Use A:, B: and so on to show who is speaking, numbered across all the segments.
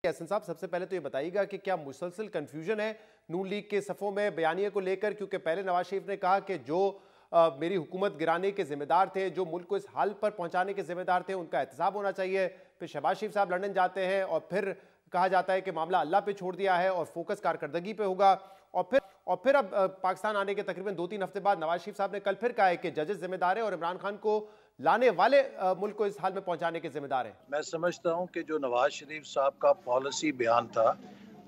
A: एहसन साहब, सबसे पहले तो ये बताइएगा कि क्या मुसलसल कंफ्यूजन है नून लीग के सफ़ों में बयानिए को लेकर, क्योंकि पहले नवाज शरीफ ने कहा कि जो मेरी हुकूमत गिराने के जिम्मेदार थे, जो मुल्क को इस हाल पर पहुंचाने के जिम्मेदार थे, उनका एहतसाब होना चाहिए। फिर शहबाज शरीफ साहब लंदन जाते हैं और फिर कहा जाता है कि मामला अल्लाह पे छोड़ दिया है और फोकस कारकर्दगी पे होगा। और फिर अब पाकिस्तान आने के तकरीबन 2-3 हफ्ते बाद नवाज शरीफ साहब ने कल फिर कहा है कि जजेस जिम्मेदार है और इमरान खान को लाने वाले मुल्क को इस हाल में पहुंचाने के जिम्मेदार हैं।
B: मैं समझता हूं कि जो नवाज शरीफ साहब का पॉलिसी बयान था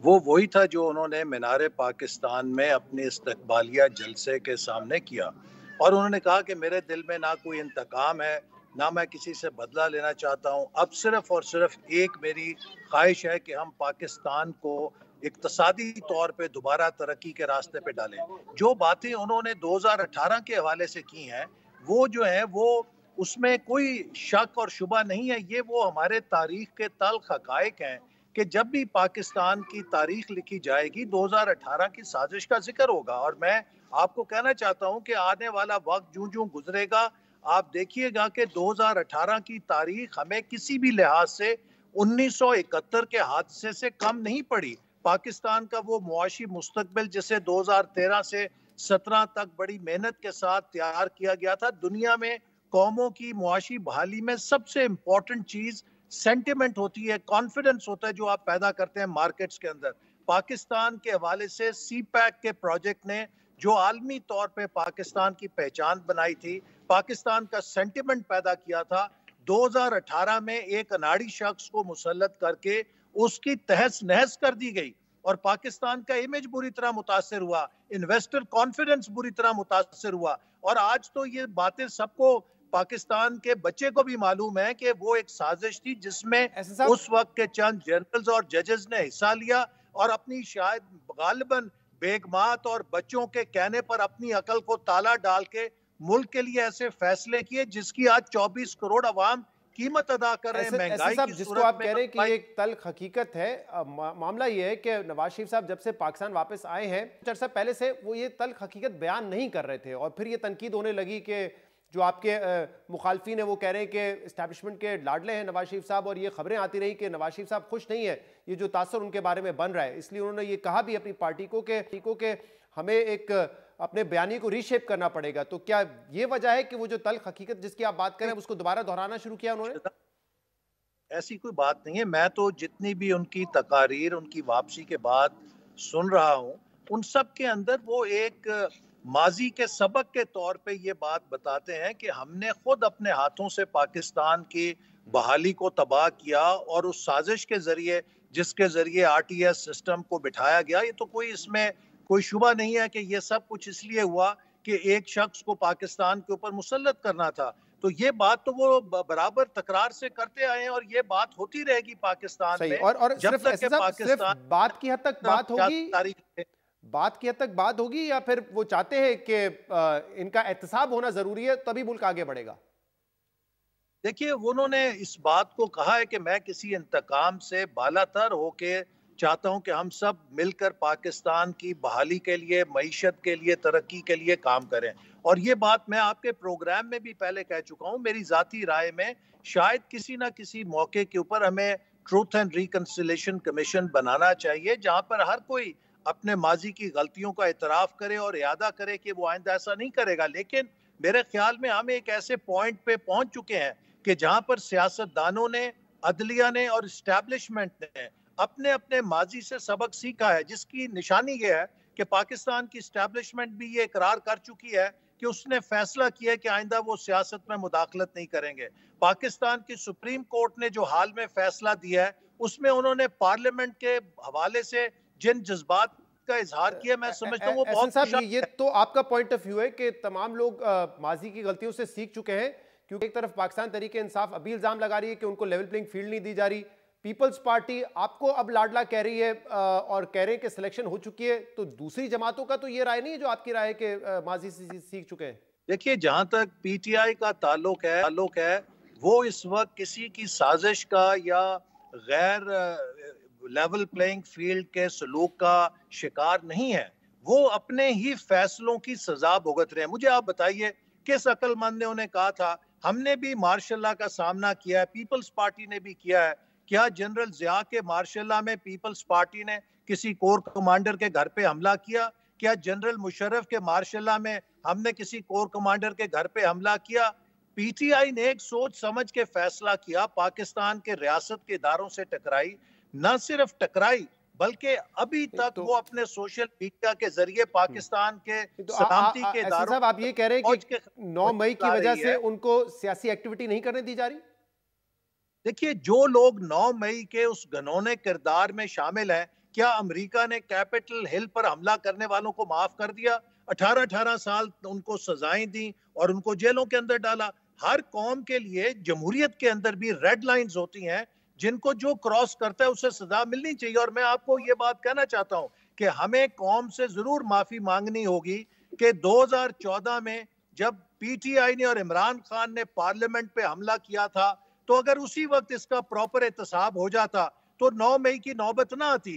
B: वो वही था जो उन्होंने मीनार पाकिस्तान में अपने इस्तकबालिया जलसे के सामने किया, और उन्होंने कहा कि मेरे दिल में ना कोई इंतकाम है, ना मैं किसी से बदला लेना चाहता हूं। अब सिर्फ और सिर्फ एक मेरी ख्वाहिश है कि हम पाकिस्तान को इक्तसादी तौर पे दोबारा तरक्की के रास्ते पे डालें। जो बातें उन्होंने 2018 के हवाले से की हैं वो जो है वो उसमें कोई शक और शुबा नहीं है। ये वो हमारे तारीख के तल्ख हक़ाइक़ हैं कि जब भी पाकिस्तान की तारीख लिखी जाएगी 2018 की साजिश का जिक्र होगा। और मैं आपको कहना चाहता हूं कि आने वाला वक्त जूं जूं गुजरेगा आप देखिएगा कि 2018 की तारीख हमें किसी भी लिहाज से 1971 के हादसे से कम नहीं पड़ी। पाकिस्तान का वो मुआशी मुस्तकबिल जिसे 2013 से 17 तक बड़ी मेहनत के साथ तैयार किया गया था। दुनिया में कौमों की मुआशी बहाली में सबसे इम्पोर्टेंट चीज सेंटिमेंट होती है, कॉन्फिडेंस होता है जो आप पैदा करते हैं मार्केट्स के अंदर। पाकिस्तान के हवाले से सी पैक के प्रोजेक्ट ने जो आलमी तौर पे पाकिस्तान की पहचान बनाई थी, पाकिस्तान का सेंटिमेंट पैदा किया था, 2018 में एक अनाड़ी शख्स को मुसल्लत करके उसकी तहस नहस कर दी गई और पाकिस्तान का इमेज बुरी तरह मुतासर हुआ, इन्वेस्टर कॉन्फिडेंस बुरी तरह मुतासर हुआ। और आज तो ये बातें सबको, पाकिस्तान के बच्चे को भी मालूम है कि वो एक साजिश थी जिसमें उस वक्त के चंद जनरल्स और जजेस ने हिस्सा लिया और अपनी शायद गालिबन बेगमात और बच्चों के कहने पर अपनी अकल को ताला डाल के मुल्क के लिए ऐसे फैसले किए जिसकी आज 24 करोड़ अवाम कीमत अदा कर रहे हैं। महंगाई की
A: जिसको आप कह रहे हैं कि ये एक तल्ख हकीकत है, मामला ये है कि नवाज शरीफ साहब जब से पाकिस्तान वापस आए हैं कुछ अर्सा पहले से वो ये तल्ख हकीकत बयान नहीं कर रहे थे, और फिर ये तनकीद होने लगी कि जो आपके मुखालफीन है वो कह रहे हैं कि इस्टेब्लिशमेंट के लाडले हैं नवाज शरीफ साहब, और ये खबरें आती रही कि नवाज शरीफ साहब खुश नहीं है ये जो तासर उनके बारे में बन रहा है। इसलिए उन्होंने ये कहा भी अपनी पार्टी को कि हमें एक अपने बयानी को रीशेप करना पड़ेगा। तो क्या ये वजह है कि वो जो तल्ख हकीकत जिसकी आप बात करें उसको दोबारा दोहराना शुरू किया उन्होंने?
B: ऐसी कोई बात नहीं है। मैं तो जितनी भी उनकी तकारीर उनकी वापसी के बाद सुन रहा हूँ उन सब के अंदर वो एक माजी के सबक के तौर पे ये बात बताते हैं कि हमने खुद अपने हाथों से पाकिस्तान की बहाली को तबाह किया और उस साजिश के जरिए जिसके जरिए आरटीएस सिस्टम को बिठाया गया, ये तो कोई इसमें कोई शुबा नहीं है कि ये सब कुछ इसलिए हुआ कि एक शख्स को पाकिस्तान के ऊपर मुसल्लत करना था। तो ये बात तो वो बराबर तकरार से करते आए हैं और ये बात होती रहेगी पाकिस्तान में।
A: और जब तक के पाकिस्तान बात की हद तक बात होगी, बात की हद तक बात होगी, या फिर वो चाहते हैं कि इनका एहतसाब होना जरूरी है तभी मुल्क आगे बढ़ेगा?
B: देखिए उन्होंने इस बात को कहा है कि मैं किसी इंतकाम से बालातर होके चाहता हूं कि हम सब मिलकर पाकिस्तान की बहाली के लिए, मईशत के लिए, तरक्की के लिए काम करें। और ये बात मैं आपके प्रोग्राम में भी पहले कह चुका हूं। मेरी जाती राय में शायद किसी ना किसी मौके के ऊपर हमें ट्रूथ एंड रिकंसिलिएशन कमीशन बनाना चाहिए जहां पर हर कोई अपने माजी की गलतियों का इतराफ करे और इरादा करे कि वो आइंदा ऐसा नहीं करेगा। लेकिन मेरे ख्याल में हम एक ऐसे पॉइंट पे पहुंच चुके हैं कि जहां पर सियासतदानों ने, अदलिया ने और इस्टेब्लिशमेंट ने अपने अपने माजी से सबक सीखा है, जिसकी निशानी ये है कि पाकिस्तान की इस्टेब्लिशमेंट भी ये इकरार कर चुकी है कि उसने फैसला किया है कि आइंदा वो सियासत में मुदाखलत नहीं करेंगे। पाकिस्तान की सुप्रीम कोर्ट ने जो हाल में फैसला दिया है उसमें उन्होंने पार्लियामेंट के हवाले से जिन जज्बात का इजहार किया, मैं समझता हूँ वो बहुत।
A: ये तो आपका पॉइंट ऑफ व्यू है कि तमाम लोग माजी की गलतियों से सीख चुके हैं, क्योंकि एक तरफ पाकिस्तान तहरीक इंसाफ अभी इल्जाम लगा रही है कि उनको लेवल प्लेइंग फील्ड नहीं दी जा रही, पीपल्स पार्टी आपको अब लाडला कह रही है और कह रहे हैं कि सिलेक्शन हो चुकी है, तो दूसरी जमातों का तो ये राय नहीं है जो आपकी राय है कि माजी से सीख चुके हैं?
B: देखिए जहां तक पीटीआई का ताल्लुक है वो इस वक्त किसी की साजिश का या गैर लेवल प्लेइंग फील्ड के सलूक का शिकार नहीं है। वो अपने ही फैसलों की सजा भुगत रहे हैं। मुझे आप बताइए किस अक्लमंद ने उन्हें कहा था? हमने भी मार्शल लॉ का सामना किया है, पीपल्स पार्टी ने भी किया है। کیا جنرل ضیاء کے مارشل لا میں پیپلز پارٹی نے کسی کور کمانڈر کے گھر پہ حملہ کیا؟ کیا جنرل مشرف کے مارشل لا میں ہم نے کسی کور کمانڈر کے گھر پہ حملہ کیا؟ پی ٹی آئی نے ایک سوچ سمجھ کے فیصلہ کیا، پاکستان کے ریاست کے اداروں سے ٹکرائی، نہ صرف ٹکرائی بلکہ ابھی تک وہ اپنے سوشل میڈیا کے ذریعے پاکستان کے سلامتی کے اداروں
A: صاحب آپ یہ کہہ رہے ہیں کہ 9 مئی کی وجہ سے ان کو سیاسی ایکٹیویٹی نہیں کرنے دی جا رہی؟
B: دیکھیے، جو لوگ 9 مئی کے اس گھنونے کردار میں شامل ہیں، کیا امریکہ نے کیپٹل ہل پر حملہ کرنے والوں کو معاف کر دیا؟ 18 سال ان کو سزائیں دیں اور ان کو جیلوں کے اندر ڈالا۔ ہر قوم کے لیے جمہوریت کے اندر بھی ریڈ لائنز ہوتی ہیں جن کو جو کراس کرتا ہے اسے سزا ملنی چاہیے۔ اور میں آپ کو یہ بات کہنا چاہتا ہوں کہ ہمیں قوم سے ضرور معافی مانگنی ہوگی کہ 2014 میں جب پی ٹی آئی نے اور عمران خان نے پارلیمنٹ پہ حملہ کیا تھا، تو اگر اسی وقت اس کا پراپر احتساب ہو جاتا تو 9 مئی کی نوبت نہ آتی۔